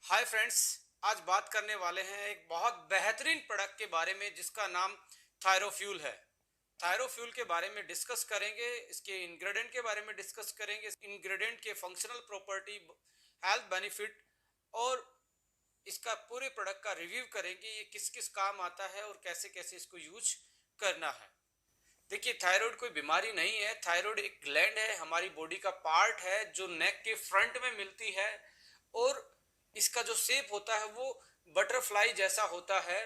Hi friends. आज बात करने वाले हैं एक बहुत बेहतरीन प्रोडक्ट के बारे में जिसका नाम थायरोफ्यूल है। थायरोफ्यूल के बारे में डिस्कस करेंगे, इसके इंग्रेडिएंट के बारे में डिस्कस करेंगे, इंग्रेडिएंट के फंक्शनल प्रॉपर्टी, हेल्थ बेनिफिट और इसका पूरे प्रोडक्ट का रिव्यू करेंगे। ये किस किस काम आता है और कैसे कैसे इसको यूज करना है। देखिए, थायराइड कोई बीमारी नहीं है। थायराइड एक ग्लैंड है, हमारी बॉडी का पार्ट है जो नेक के फ्रंट में मिलती है और इसका जो शेप होता है वो बटरफ्लाई जैसा होता है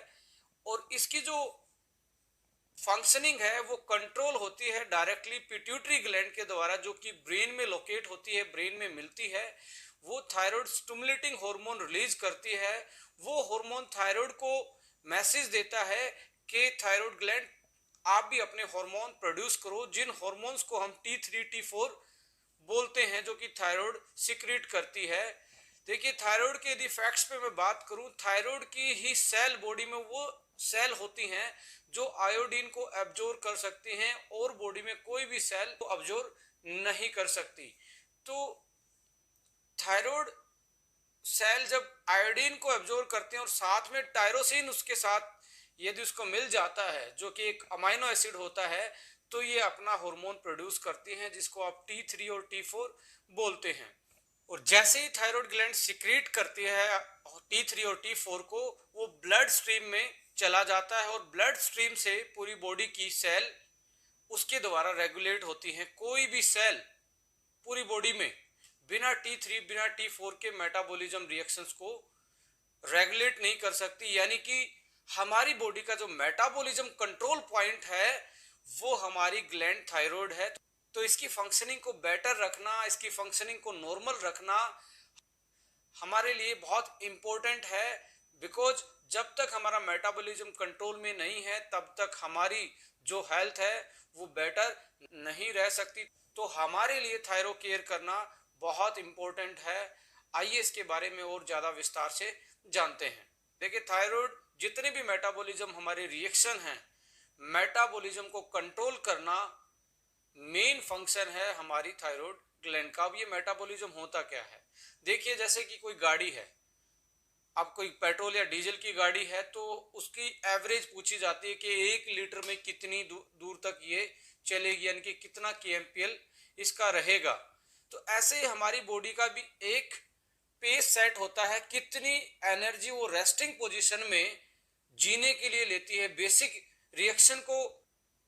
और इसकी जो फंक्शनिंग है वो कंट्रोल होती है डायरेक्टली पिट्यूटरी ग्लैंड के द्वारा, जो कि ब्रेन में लोकेट होती है, ब्रेन में मिलती है। वो थायराइड स्टिमुलेटिंग हार्मोन रिलीज करती है। वो हार्मोन थायराइड को मैसेज देता है कि थायराइड ग्लैंड आप भी अपने हार्मोन प्रोड्यूस करो, जिन हार्मोन्स को हम T3 T4 बोलते हैं, जो कि थायराइड सिक्रीट करती है। देखिए, थायराइड के यदि फैक्ट्स पे मैं बात करूं, थायराइड की ही सेल बॉडी में वो सेल होती हैं जो आयोडीन को एब्जॉर्ब कर सकती हैं और बॉडी में कोई भी सेल को एब्जॉर्ब नहीं कर सकती। तो थायराइड सेल जब आयोडीन को एब्जॉर्ब करते हैं और साथ में टायरोसिन उसके साथ यदि उसको मिल जाता है, जो कि एक अमाइनो एसिड होता है, तो ये अपना हार्मोन प्रोड्यूस करती हैं जिसको आप T3 और T4 बोलते हैं। और जैसे ही थायराइड ग्लैंड सिक्रीट करती है T3 और T4 को, वो ब्लड स्ट्रीम में चला जाता है और ब्लड स्ट्रीम से पूरी बॉडी की सेल उसके द्वारा रेगुलेट होती हैं। कोई भी सेल पूरी बॉडी में बिना T3 बिना T4 के मेटाबॉलिज्म रिएक्शंस को रेगुलेट नहीं कर सकती। यानी कि हमारी बॉडी का जो मेटाबॉलिज्म कंट्रोल पॉइंट है वो हमारी ग्लैंड थायराइड है। तो इसकी फंक्शनिंग को बेटर रखना, इसकी फंक्शनिंग को नॉर्मल रखना हमारे लिए बहुत इंपॉर्टेंट है। बिकॉज जब तक हमारा मेटाबॉलिज्म कंट्रोल में नहीं है तब तक हमारी जो हेल्थ है वो बेटर नहीं रह सकती। तो हमारे लिए थायरो केयर करना बहुत इंपॉर्टेंट है। आइए इसके बारे में और ज़्यादा विस्तार से जानते हैं। देखिए, थायराइड जितने भी मेटाबॉलिज्म हमारे रिएक्शन हैं, मेटाबॉलिज्म को कंट्रोल करना मेन फंक्शन है हमारी थायराइड ग्लैंड का। अब ये मेटाबॉलिज्म होता क्या है? देखिए, जैसे कि कोई गाड़ी है, अब कोई पेट्रोल या डीजल की गाड़ी है तो उसकी एवरेज पूछी जाती है कि 1 लीटर में कितनी दूर तक ये चलेगी, यानी कि कितना kmpl इसका रहेगा। तो ऐसे हमारी बॉडी का भी एक पेस सेट होता है, कितनी एनर्जी वो रेस्टिंग पोजीशन में जीने के लिए लेती है, बेसिक रिएक्शन को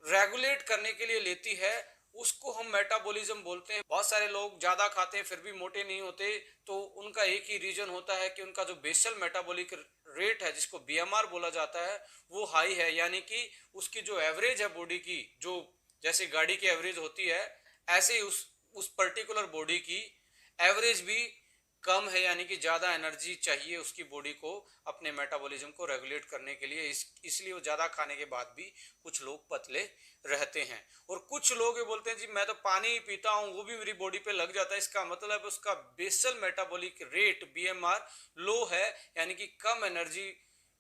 रेगुलेट करने के लिए लेती है, उसको हम मेटाबॉलिज्म बोलते हैं। बहुत सारे लोग ज्यादा खाते हैं फिर भी मोटे नहीं होते, तो उनका एक ही रीजन होता है कि उनका जो बेसल मेटाबॉलिक रेट है, जिसको बीएमआर बोला जाता है, वो हाई है। यानी कि उसकी जो एवरेज है बॉडी की, जो जैसे गाड़ी की एवरेज होती है, ऐसे ही उस पर्टिकुलर बॉडी की एवरेज भी कम है। यानी कि ज्यादा एनर्जी चाहिए उसकी बॉडी को अपने मेटाबॉलिज्म को रेगुलेट करने के लिए। इसलिए वो ज्यादा खाने के बाद भी कुछ लोग पतले रहते हैं। और कुछ लोग ये बोलते हैं जी मैं तो पानी ही पीता हूँ, वो भी मेरी बॉडी पे लग जाता है। इसका मतलब उसका बेसल मेटाबॉलिक रेट बीएमआर लो है, यानी कि कम एनर्जी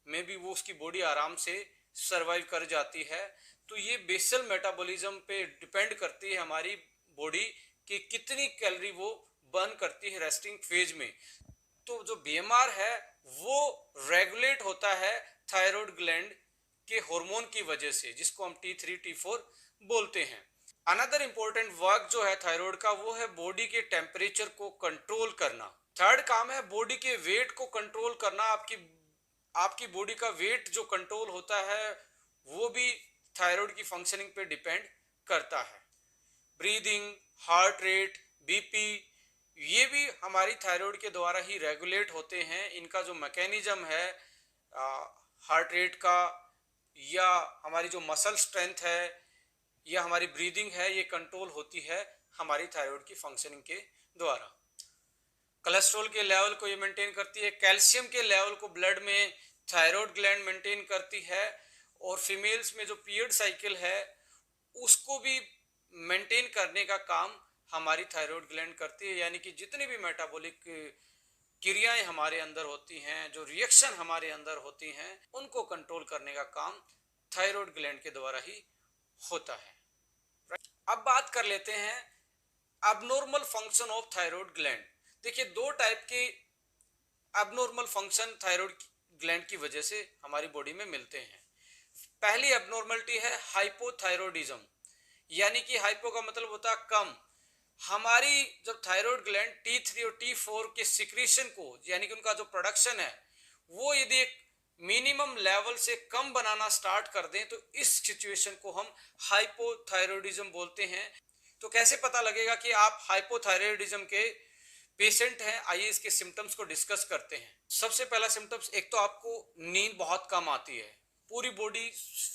में भी वो उसकी बॉडी आराम से सर्वाइव कर जाती है। तो ये बेसल मेटाबॉलिज्म पे डिपेंड करती है हमारी बॉडी कि कितनी कैलोरी वो बर्न करती है रेस्टिंग फेज में। तो जो बीएमआर है वो रेगुलेट होता है थायराइड ग्लैंड के हार्मोन की वजह से, जिसको हम T3 T4 बोलते हैं। अनदर इंपॉर्टेंट वर्क जो है थायराइड का, वो है बॉडी के टेम्परेचर को कंट्रोल करना। थर्ड काम है बॉडी के वेट को कंट्रोल करना। आपकी बॉडी का वेट जो कंट्रोल होता है वो भी थायराइड की फंक्शनिंग पे डिपेंड करता है। ब्रीदिंग, हार्ट रेट, बीपी, ये भी हमारी थायराइड के द्वारा ही रेगुलेट होते हैं। इनका जो मैकेनिज्म है हार्ट रेट का, या हमारी जो मसल स्ट्रेंथ है, या हमारी ब्रीदिंग है, ये कंट्रोल होती है हमारी थायराइड की फंक्शनिंग के द्वारा। कोलेस्ट्रॉल के लेवल को ये मेंटेन करती है। कैल्शियम के लेवल को ब्लड में थायराइड ग्लैंड मेंटेन करती है। और फीमेल्स में जो पीरियड साइकिल है उसको भी मेंटेन करने का काम हमारी थायराइड ग्लैंड करती है। यानी कि जितनी भी मेटाबॉलिक क्रियाएं हमारे अंदर होती हैं, जो रिएक्शन हमारे अंदर होती हैं, उनको कंट्रोल करने का काम थायराइड ग्लैंड के द्वारा ही होता है। अब बात कर लेते हैं abnormal function of thyroid gland. देखिए, दो टाइप के एबनॉर्मल फंक्शन थायराइड ग्लैंड की वजह से हमारी बॉडी में मिलते हैं। पहली एबनॉर्मलिटी है हाइपोथायरॉयडिज्म, यानी कि हाइपो का मतलब होता है कम। हमारी जब थायराइड ग्लैंड T3 और T4 के सिक्रीशन को, यानी कि उनका जो प्रोडक्शन है, वो यदि एक मिनिमम लेवल से कम बनाना स्टार्ट कर दें तो इस सिचुएशन को हम हाइपोथायरॉयडिज्म बोलते हैं। तो कैसे पता लगेगा कि आप हाइपोथायरॉयडिज्म के पेशेंट हैं? आइए इसके सिम्टम्स को डिस्कस करते हैं। सबसे पहला सिम्टम्स, एक तो आपको नींद बहुत कम आती है, पूरी बॉडी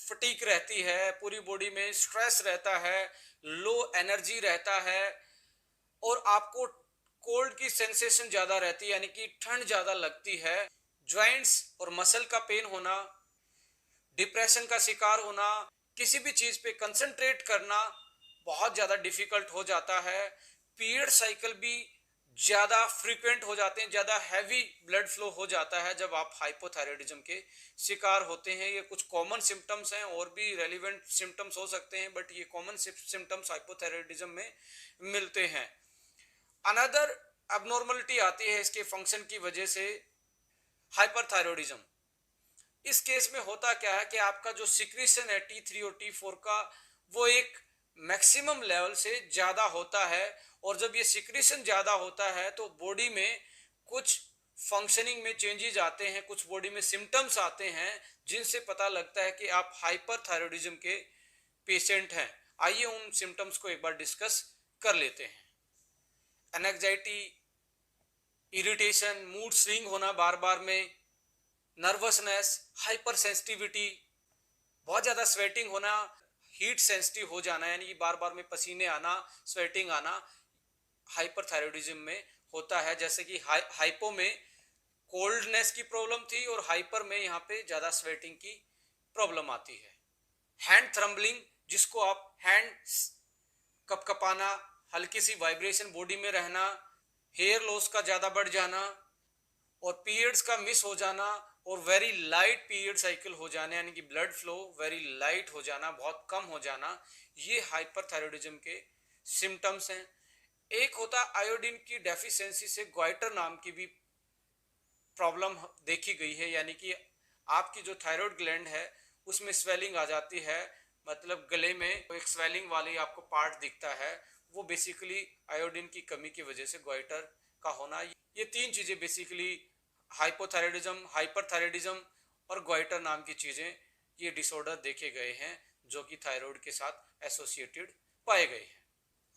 फटीक रहती है, पूरी बॉडी में स्ट्रेस रहता है, लो एनर्जी रहता है, और आपको कोल्ड की सेंसेशन ज्यादा रहती है, यानी कि ठंड ज्यादा लगती है। ज्वाइंट्स और मसल का पेन होना, डिप्रेशन का शिकार होना, किसी भी चीज पे कंसंट्रेट करना बहुत ज्यादा डिफिकल्ट हो जाता है। पीरियड साइकिल भी ज्यादा फ्रीक्वेंट हो जाते हैं, ज्यादा हैवी ब्लड फ्लो हो जाता है जब आप हाइपोथायरॉयडिज्म के शिकार होते हैं। ये कुछ कॉमन सिम्टम्स हैं, और भी रेलिवेंट सिम्टम्स हो सकते हैं, बट ये कॉमन सिम्टम्स हाइपोथायरॉयडिज्म में मिलते हैं। अनदर अबनॉर्मलिटी आती है इसके फंक्शन की वजह से, हाइपरथायरॉयडिज्म। इस केस में होता क्या है कि आपका जो सिक्रीशन है T3 और T4 का, वो एक मैक्सिमम लेवल से ज्यादा होता है, और जब ये सिक्रीशन ज्यादा होता है तो बॉडी में कुछ फंक्शनिंग में चेंजेस आते हैं, कुछ बॉडी में सिम्टम्स आते हैं जिनसे पता लगता है कि आप हाइपरथायरॉयडिज्म के पेशेंट हैं। आइए उन सिम्टम्स को एक बार डिस्कस कर लेते हैं। एंजाइटी, इरिटेशन, मूड स्विंग होना बार बार में, नर्वसनेस, हाइपर सेंसिटिविटी, बहुत ज्यादा स्वेटिंग होना, हीट सेंसिटिव हो जाना, यानी कि बार बार में पसीने आना, स्वेटिंग आना, हाइपरथायरॉयडिज्म में होता है। जैसे कि हाइपो में कोल्डनेस की प्रॉब्लम थी, और हाइपर में यहाँ पे ज्यादा स्वेटिंग की प्रॉब्लम आती है। हैंड थ्रम्बलिंग, जिसको आप हैंड कपकपाना, हल्की सी वाइब्रेशन बॉडी में रहना, हेयर लॉस का ज्यादा बढ़ जाना, और पीरियड्स का मिस हो जाना, और वेरी लाइट पीरियड साइकिल हो जाना, यानी कि ब्लड फ्लो वेरी लाइट हो जाना, बहुत कम हो जाना, ये हाइपरथायरॉयडिज्म के सिम्टम्स हैं। एक होता आयोडीन की डेफिशिएंसी से ग्वाइटर नाम की भी प्रॉब्लम देखी गई है, यानी कि आपकी जो थायराइड ग्लैंड है उसमें स्वेलिंग आ जाती है, मतलब गले में एक स्वेलिंग वाली आपको पार्ट दिखता है, वो बेसिकली आयोडीन की कमी की वजह से ग्वाइटर का होना। ये तीन चीजें बेसिकली हाइपोथायरॉयडिज्म, हाइपरथायरॉयडिज्म और ग्वाइटर नाम की चीजें, ये डिसऑर्डर देखे गए हैं जो कि थायराइड के साथ एसोसिएटेड पाए गए हैं।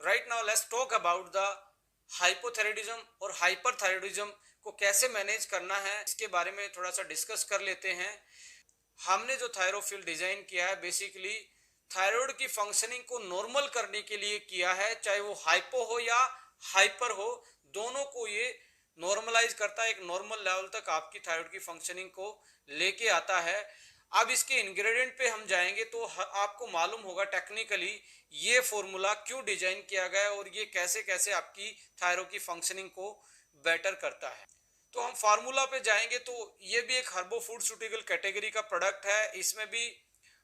Right now let's talk about the hypothyroidism और हाइपरथायरॉयडिज्म को कैसे मैनेज करना है, इसके बारे में थोड़ा सा डिस्कस कर लेते हैं। हमने जो थायरोफिल डिजाइन किया है बेसिकली थायराइड की फंक्शनिंग को नॉर्मल करने के लिए किया है, चाहे वो हाइपो हो या हाइपर हो, दोनों को ये नॉर्मलाइज करता है, एक नॉर्मल लेवल तक आपकी थायराइड की फंक्शनिंग को लेके आता है। अब इसके इंग्रेडिएंट पे हम जाएंगे तो आपको मालूम होगा टेक्निकली ये फॉर्मूला क्यों डिजाइन किया गया है, और ये कैसे कैसे आपकी थायराइड की फंक्शनिंग को बेटर करता है। तो हम फार्मूला पे जाएंगे तो ये भी एक हर्बो फूडस्यूटिकल कैटेगरी का प्रोडक्ट है। इसमें भी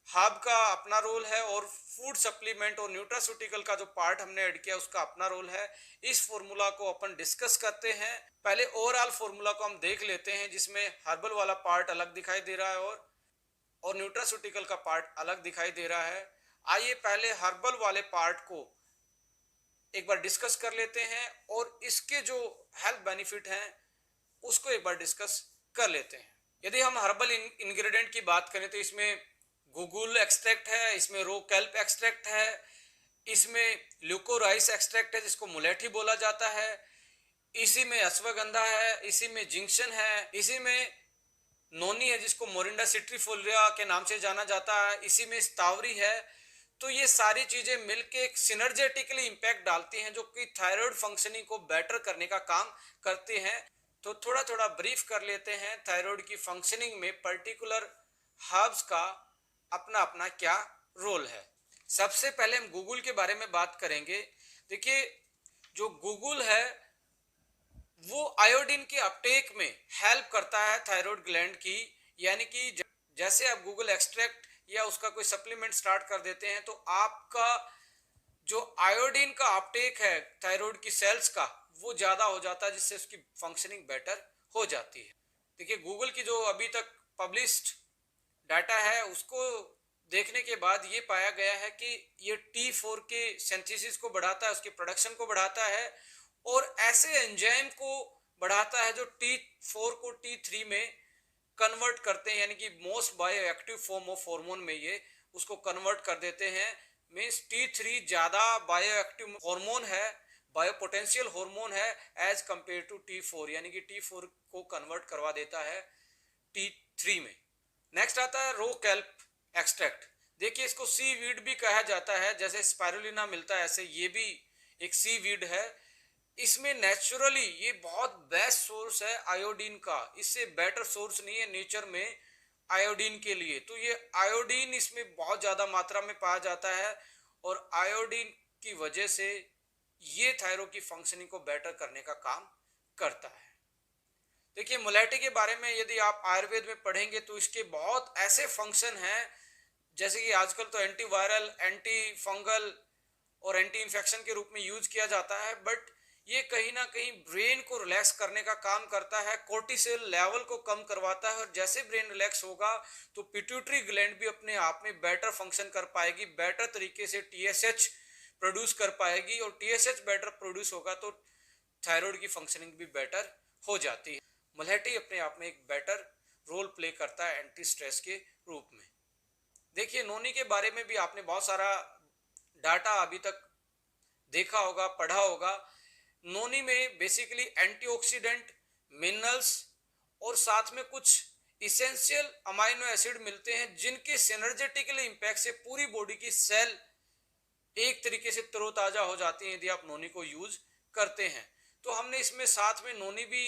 हर्ब का अपना रोल है, और फूड सप्लीमेंट और न्यूट्रास्यूटिकल का जो पार्ट हमने ऐड किया उसका अपना रोल है। इस फॉर्मूला को अपन डिस्कस करते हैं। पहले ओवरऑल फॉर्मूला को हम देख लेते हैं, जिसमें हर्बल वाला पार्ट अलग दिखाई दे रहा है और न्यूट्रास्यूटिकल का पार्ट अलग दिखाई दे रहा है। आइए पहले हर्बल वाले पार्ट को एक बार डिस्कस कर लेते हैं, और इसके जो हेल्थ बेनिफिट हैं उसको एक बार डिस्कस कर लेते हैं। यदि हम हर्बल इंग्रेडिएंट की बात करें तो इसमें गुगुल एक्सट्रैक्ट है, इसमें रो कैल्प एक्सट्रैक्ट है, इसमें ल्यूकोराइस एक्सट्रैक्ट है जिसको मुलेठी बोला जाता है, इसी में अश्वगंधा है, इसी में जिंक्शन है, इसी में नोनी है जिसको मोरिंडा सिट्रीफोलिया के नाम से जाना जाता है, इसी में स्टावरी है। तो ये सारी चीजें मिलके एक सिनर्जेटिकली इंपैक्ट डालती हैं जो कि थायराइड फंक्शनिंग को बेटर करने का काम करते हैं। तो थोड़ा थोड़ा ब्रीफ कर लेते हैं थायराइड की फंक्शनिंग में पर्टिकुलर हर्ब्स का अपना अपना क्या रोल है। सबसे पहले हम गूगल के बारे में बात करेंगे। देखिए जो गूगल है वो आयोडीन के अपटेक में हेल्प करता है थायराइड ग्लैंड की, यानी कि जैसे आप गूगल एक्सट्रैक्ट या उसका कोई सप्लीमेंट स्टार्ट कर देते हैं तो आपका जो आयोडीन का अपटेक है थायराइड की सेल्स का वो ज्यादा हो जाता है, जिससे उसकी फंक्शनिंग बेटर हो जाती है। देखिए गूगल की जो अभी तक पब्लिश्ड डाटा है उसको देखने के बाद ये पाया गया है कि ये T4 के सिंथेसिस को बढ़ाता है, उसके प्रोडक्शन को बढ़ाता है और ऐसे एंजाइम को बढ़ाता है जो T4 को T3 में कन्वर्ट करते हैं, यानी कि most bio active form of hormone में ये उसको कन्वर्ट कर देते हैं। मीन्स T3 ज्यादा बायो एक्टिव हार्मोन है, बायो पोटेंशियल हार्मोन है एज कंपेयर टू T4, यानी कि T4 को कन्वर्ट करवा देता है T3 में। नेक्स्ट आता है रो कैल्प एक्सट्रैक्ट। देखिए इसको सी वीड भी कहा जाता है, जैसे स्पाइरुलिना मिलता है ऐसे ये भी एक सी वीड है। इसमें नेचुरली ये बहुत बेस्ट सोर्स है आयोडीन का, इससे बेटर सोर्स नहीं है नेचर में आयोडीन के लिए। तो ये आयोडीन इसमें बहुत ज्यादा मात्रा में पाया जाता है और आयोडीन की वजह से ये थायराइड की फंक्शनिंग को बेटर करने का काम करता है। देखिए मुलेटी के बारे में यदि आप आयुर्वेद में पढ़ेंगे तो इसके बहुत ऐसे फंक्शन हैं, जैसे कि आजकल तो एंटीवायरल, एंटी फंगल और एंटी इन्फेक्शन के रूप में यूज किया जाता है, बट ये कहीं ना कहीं ब्रेन को रिलैक्स करने का काम करता है, कोर्टिसोल लेवल को कम करवाता है और जैसे ब्रेन रिलैक्स होगा तो पिट्यूटरी ग्लैंड भी अपने आप में बेटर फंक्शन कर पाएगी, बेटर तरीके से टीएसएच प्रोड्यूस कर पाएगी और टीएसएच बेटर प्रोड्यूस होगा तो थायराइड की फंक्शनिंग भी बेटर हो जाती है। मुलेटी अपने आप में एक बेटर रोल प्ले करता है एंटी स्ट्रेस के रूप में। देखिए नोनी के बारे में भी आपने बहुत सारा डाटा अभी तक देखा होगा, पढ़ा होगा। नोनी में बेसिकली एंटीऑक्सीडेंट, मिनरल्स और साथ में कुछ इसेंशियल अमाइनो एसिड मिलते हैं जिनके सिनर्जेटिकली इंपैक्ट से पूरी बॉडी की सेल एक तरीके से तरोताजा हो जाती है यदि आप नोनी को यूज करते हैं। तो हमने इसमें साथ में नोनी भी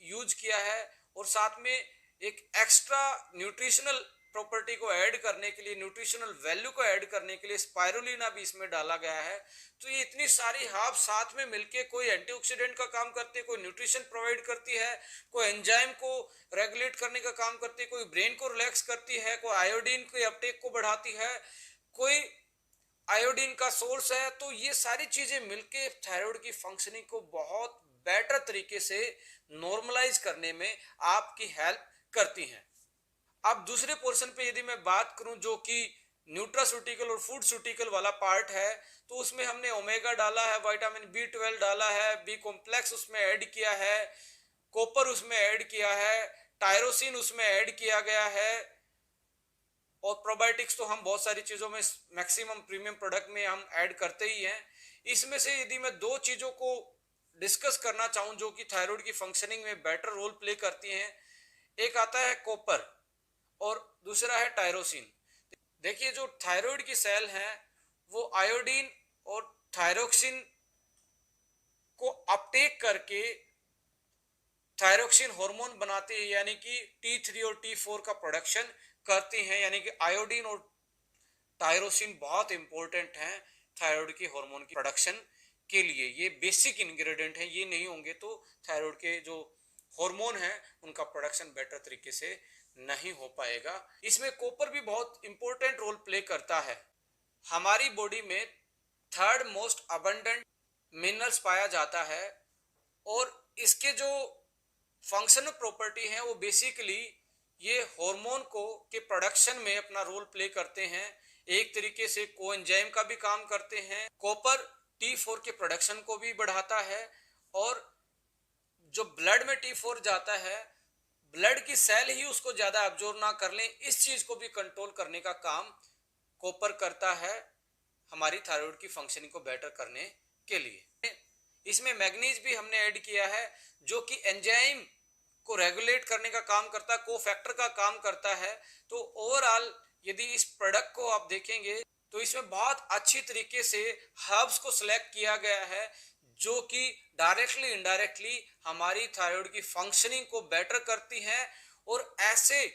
यूज किया है और साथ में एक एक्स्ट्रा न्यूट्रिशनल प्रॉपर्टी को ऐड करने के लिए, न्यूट्रिशनल वैल्यू को ऐड करने के लिए स्पाइरुलिना भी इसमें डाला गया है। तो ये इतनी सारी हर्ब साथ में मिलके कोई एंटीऑक्सीडेंट का काम करती है, कोई न्यूट्रिशन प्रोवाइड करती है, कोई एंजाइम को रेगुलेट करने का काम करती है, कोई ब्रेन को रिलैक्स करती है, कोई आयोडीन के अपटेक को बढ़ाती है, कोई आयोडीन का सोर्स है। तो ये सारी चीजें मिलके थायराइड की फंक्शनिंग को बहुत बेटर तरीके से नॉर्मलाइज करने में आपकी हेल्प करती हैं। अब दूसरे पोर्शन पे यदि मैं बात करूं जो कि न्यूट्रास्यूटिकल और फूड सूटिकल वाला पार्ट है, तो उसमें हमने ओमेगा डाला है, विटामिन B12 डाला है, बी कॉम्प्लेक्स उसमें ऐड किया है, कॉपर उसमें ऐड किया है, टायरोसिन उसमें ऐड किया गया है और प्रोबायोटिक्स तो हम बहुत सारी चीजों में मैक्सिमम प्रीमियम प्रोडक्ट में हम ऐड करते ही हैं। इसमें से यदि मैं दो चीजों को डिस्कस करना चाहूं जो कि थायराइड की फंक्शनिंग में बेटर रोल प्ले करती हैं, एक आता है कॉपर और दूसरा है टायरोसिन। देखिए जो थायराइड की सेल है वो आयोडीन और थायरोक्सिन को अपटेक करके थायरोक्सिन हार्मोन बनाते हैं, यानी कि T3 और T4 का प्रोडक्शन करती हैं। यानी कि आयोडीन और टायरोसिन बहुत इंपॉर्टेंट हैं थायराइड की हार्मोन की प्रोडक्शन के लिए। ये बेसिक इंग्रेडिएंट हैं, ये नहीं होंगे तो थायराइड के जो हार्मोन है उनका प्रोडक्शन बेटर तरीके से नहीं हो पाएगा। इसमें कॉपर भी बहुत इंपॉर्टेंट रोल प्ले करता है। हमारी बॉडी में थर्ड मोस्ट अबंडेंट मिनरल्स पाया जाता है और इसके जो फंक्शनल प्रॉपर्टी है वो बेसिकली ये हार्मोन को के प्रोडक्शन में अपना रोल प्ले करते हैं, एक तरीके से कोएंजाइम का भी काम करते हैं। कॉपर T4 के प्रोडक्शन को भी बढ़ाता है और जो ब्लड में T4 जाता है, ब्लड की सेल ही उसको ज्यादा एब्जॉर्ब ना कर लें, इस चीज को भी कंट्रोल करने का काम कॉपर करता है हमारी थायराइड की फंक्शनिंग को बेटर करने के लिए। इसमें मैग्नीज भी हमने ऐड किया है जो कि एंजाइम को रेगुलेट करने का काम करता है, कोफैक्टर का काम करता है। तो ओवरऑल यदि इस प्रोडक्ट को आप देखेंगे तो इसमें बहुत अच्छी तरीके से हर्ब्स को सिलेक्ट किया गया है जो कि डायरेक्टली इनडायरेक्टली हमारी थायराइड की फंक्शनिंग को बेटर करती हैं। और ऐसे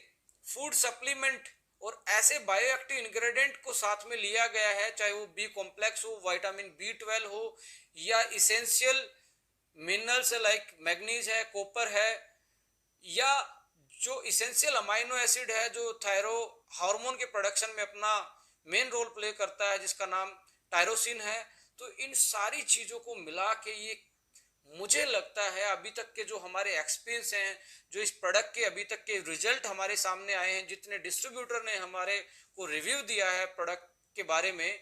फूड सप्लीमेंट और ऐसे बायोएक्टिव इंग्रेडिएंट को साथ में लिया गया है, चाहे वो बी कॉम्प्लेक्स हो, विटामिन B12 हो या इसेंशियल मिनरल्स लाइक मैग्नीज है, कॉपर है, या जो इसेंशियल अमाइनो एसिड है जो थायरो हार्मोन के प्रोडक्शन में अपना मेन रोल प्ले करता है जिसका नाम टायरोसिन है। तो इन सारी चीजों को मिला के ये मुझे लगता है अभी तक के जो हमारे एक्सपीरियंस हैं, जो इस प्रोडक्ट के अभी तक के रिजल्ट हमारे सामने आए हैं, जितने डिस्ट्रीब्यूटर ने हमारे को रिव्यू दिया है प्रोडक्ट के बारे में,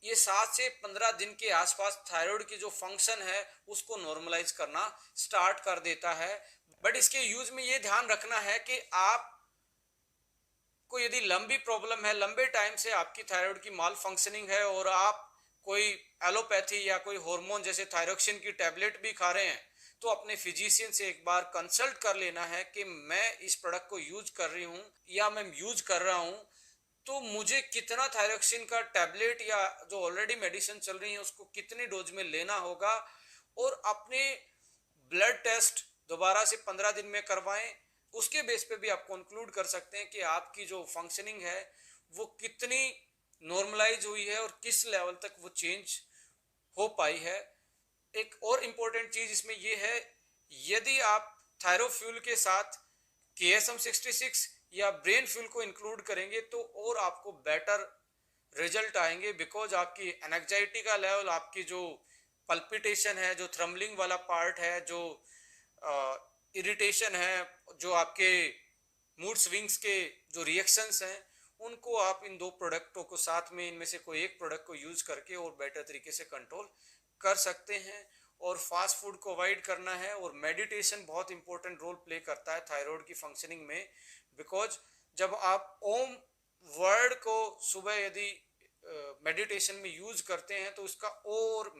ये 7 से 15 दिन के आसपास थायराइड की जो फंक्शन है उसको नॉर्मलाइज करना स्टार्ट कर देता है। बट इसके यूज में ये ध्यान रखना है कि आप को यदि लंबी प्रॉब्लम है, लंबे टाइम से आपकी थायराइड की माल फंक्शनिंग है और आप कोई एलोपैथी या कोई हार्मोन जैसे थायरोक्सिन की टैबलेट भी खा रहे हैं, तो अपने फिजिशियन से एक बार कंसल्ट कर लेना है कि मैं इस प्रोडक्ट को यूज कर रही हूँ या मैं यूज कर रहा हूँ, तो मुझे कितना थायरोक्सिन का टैबलेट या जो ऑलरेडी मेडिसिन चल रही है उसको कितने डोज में लेना होगा, और अपने ब्लड टेस्ट दोबारा से 15 दिन में करवाएं। उसके बेस पे भी आप कंक्लूड कर सकते हैं कि आपकी जो फंक्शनिंग है वो कितनी नॉर्मलाइज हुई है और किस लेवल तक वो चेंज हो पाई है। एक और इम्पोर्टेंट चीज इसमें ये है, यदि आप थायरोफ्यूल के साथ KSM-66 या ब्रेन फ्यूल को इंक्लूड करेंगे तो और आपको बेटर रिजल्ट आएंगे, बिकॉज आपकी एनजाइटी का लेवल, आपकी जो पल्पिटेशन है, जो थ्रम्बलिंग वाला पार्ट है, जो इरिटेशन है, जो आपके मूड स्विंग्स के जो रिएक्शंस हैं, उनको आप इन दो प्रोडक्टों को साथ में इनमें से कोई एक प्रोडक्ट को यूज करके और बेटर तरीके से कंट्रोल कर सकते हैं। और फास्ट फूड को अवॉइड करना है, और मेडिटेशन बहुत इंपॉर्टेंट रोल प्ले करता है थायराइड की फंक्शनिंग में, बिकॉज जब आप ओम वर्ड को सुबह यदि मेडिटेशन में यूज करते हैं तो उसका ओ और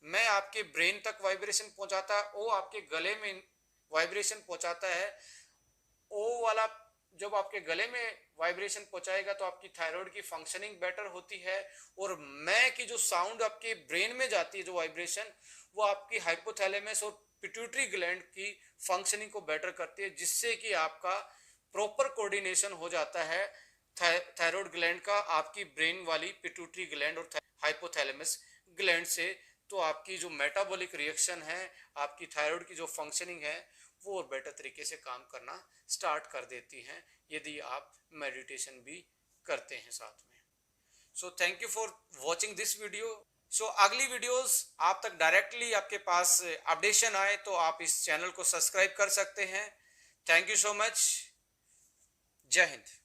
मैं आपके ब्रेन तक वाइब्रेशन पहुंचाता है, ओ आपके गले में वाइब्रेशन पहुंचाता है। ओ वाला जब आपके गले में वाइब्रेशन पहुंचाएगा तो आपकी थायराइड की फंक्शनिंग बेटर होती है, और मैं की जो साउंड आपके ब्रेन में जाती है, जो वाइब्रेशन, वो आपकी हाइपोथैलेमस और पिट्यूटरी ग्लैंड की फंक्शनिंग को बेटर करती है, जिससे कि आपका प्रॉपर कोऑर्डिनेशन हो जाता है थायराइड ग्लैंड का आपकी ब्रेन वाली पिट्यूटरी ग्लैंड और हाइपोथैलेमस ग्लैंड से। तो आपकी जो मेटाबॉलिक रिएक्शन है, आपकी थायराइड की जो फंक्शनिंग है, वो और बेटर तरीके से काम करना स्टार्ट कर देती हैं यदि आप मेडिटेशन भी करते हैं साथ में। So thank you for watching this video. So अगली वीडियोस आप तक डायरेक्टली आपके पास अपडेशन आए तो आप इस चैनल को सब्सक्राइब कर सकते हैं। Thank you so much. जय हिंद।